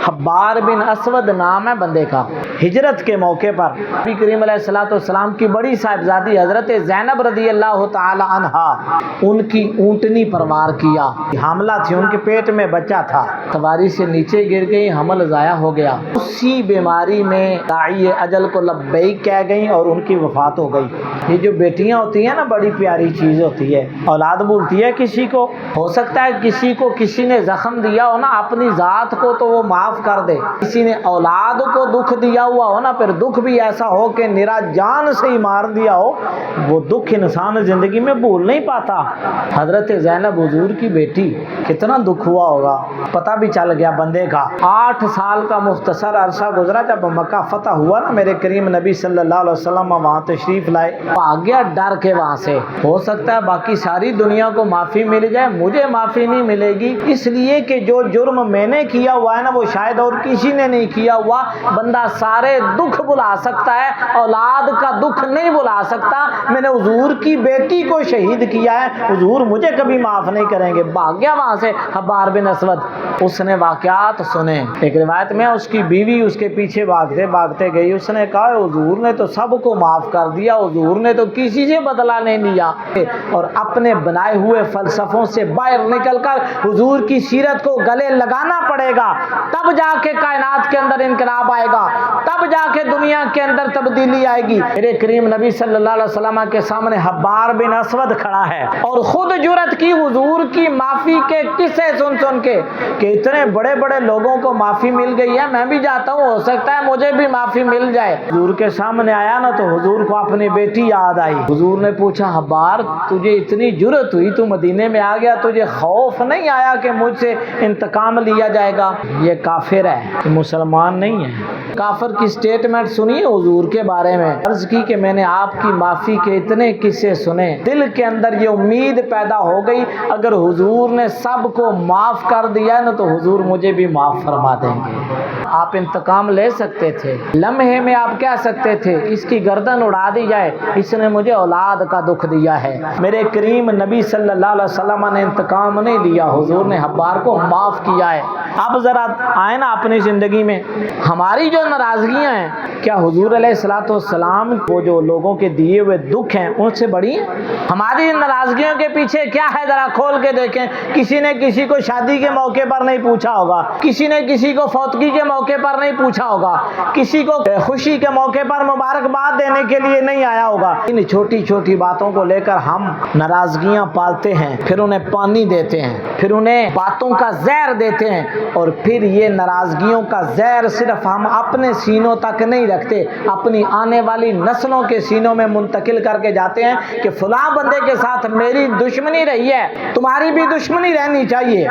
حبار بن اسود نام ہے بندے کا۔ ہجرت کے موقع پر نبی کریم علیہ الصلوۃ والسلام کی بڑی صاحبزادی حضرت زینب رضی اللہ تعالی عنہا، ان کی اونٹنی پروار کیا، حاملہ تھی، ان کے پیٹ میں بچہ تھا، سواری سے نیچے گر گئی، حمل ضائع ہو گیا۔ اسی بیماری میں داعی اجل کو لبیک کہہ گئیں اور ان کی وفات ہو گئی۔ یہ جو بیٹیاں ہوتی ہیں نا، بڑی پیاری چیز ہوتی ہے، اولاد بولتی ہے کسی کو، ہو سکتا ہے کسی کو کسی نے زخم دیا ہو نا اپنی ذات کو تو وہ معاف کر دے، کسی نے اولاد کو دکھ دیا ہوا ہو نا، پھر دکھ بھی ایسا ہو کہ نرا جان سے ہی مار دیا ہو، وہ دکھ انسان زندگی میں بھول نہیں پاتا۔ حضرت زینب حضور کی بیٹی، کتنا دکھ ہوا ہوگا، پتہ بھی چل گیا بندے کا۔ 8 سال کا مختصر عرصہ گزرا، جب مکہ فتح ہوا نا، میرے کریم نبی صلی اللہ علیہ وسلم وہاں تشریف لائے، بھاگ گیا ڈر کے وہاں سے۔ ہو سکتا ہے باقی ساری دنیا کو معافی مل جائے، مجھے معافی نہیں ملے گی، اس لیے کہ جو جرم میں نے کیا ہوا ہے نا وہ شاید اور کسی نے نہیں کیا ہوا۔ بندہ سارے دکھ بلا سکتا ہے، اولاد کا دکھ نہیں بلا سکتا۔ میں نے حضور کی بیٹی کو شہید کیا ہے، حضور مجھے کبھی معاف نہیں کریں گے۔ بھاگ گیا وہاں سے حبار بن اسود۔ اس نے واقعات سنے، ایک روایت میں اس کی بیوی اس کے پیچھے بھاگتے بھاگتے گئی، اس نے کہا حضور نے تو سب کو معاف کر دیا، حضور نے تو کسی سے بدلہ نہیں لیا، اور اپنے بنائے ہوئے فلسفوں سے باہر نکل کر حضور کی سیرت کو گلے لگانا پڑے گا، تب جا کے کائنات کے اندر انقلاب آئے گا، تب جا کے دنیا کے اندر تبدیلی آئے گی۔ میرے کریم نبی صلی اللہ علیہ وسلم کے سامنے حبار بن اسود کھڑا ہے اور خود جرأت کی حضور کی معافی کے قصے سن سن کے کہ اتنے بڑے بڑے لوگوں کو معافی مل گئی ہے، میں بھی جاتا ہوں، ہو سکتا ہے مجھے بھی معافی مل جائے۔ حضور کے سامنے آیا نا تو حضور کو اپنی بیٹی یاد آئی۔ حضور نے پوچھا حبار تجھے اتنی جرأت ہوئی، تو مدینے میں آ گیا، تجھے خوف نہیں آیا کہ مجھ سے انتقام لیا جائے گا؟ یہ کافر ہے، یہ مسلمان نہیں ہے۔ کافر کی سٹیٹمنٹ سنی حضور کے بارے میں، عرض کی کہ میں نے آپ کی معافی کے اتنے قصے سنے، دل کے اندر یہ امید پیدا ہو گئی اگر حضور نے سب کو معاف کر دیا نا تو حضور مجھے بھی معاف فرما دیں گے۔ آپ انتقام لے سکتے تھے، لمحے میں آپ کہہ سکتے تھے اس کی گردن اڑا دی جائے، اس نے مجھے اولاد کا دکھ دیا ہے۔ میرے کریم نبی صلی اللہ علیہ وسلم نے انتقام نہیں لیا، حضور نے حبار کو معاف کیا ہے۔ اب ذرا آئے نا اپنی زندگی میں، ہماری جو ناراضگیاں ہیں، کیا حضور علیہ الصلوۃ والسلام وہ جو لوگوں کے دیے ہوئے دکھ ہیں ان سے بڑی ہیں؟ ہماری ناراضگیوں کے پیچھے کیا ہے ذرا کھول کے دیکھیں۔ کسی نے کسی کو شادی کے موقع پر نہیں پوچھا ہوگا، کسی نے کسی کو فوتگی کے موقع پر نہیں پوچھا ہوگا، کسی کو خوشی کے موقع پر مبارکباد دینے کے لیے نہیں آیا ہوگا۔ ان چھوٹی چھوٹی باتوں کو لے کر ہم ناراضگیاں پالتے ہیں، پھر انہیں پانی دیتے ہیں، پھر انہیں باتوں کا زہر دیتے ہیں، اور پھر یہ ناراضگیوں کا زہر صرف ہم اپنے سینوں تک نہیں رکھتے، اپنی آنے والی نسلوں کے سینوں میں منتقل کر کے جاتے ہیں کہ فلاں بندے کے ساتھ میری دشمنی رہی ہے، تمہاری بھی دشمنی رہنی چاہیے۔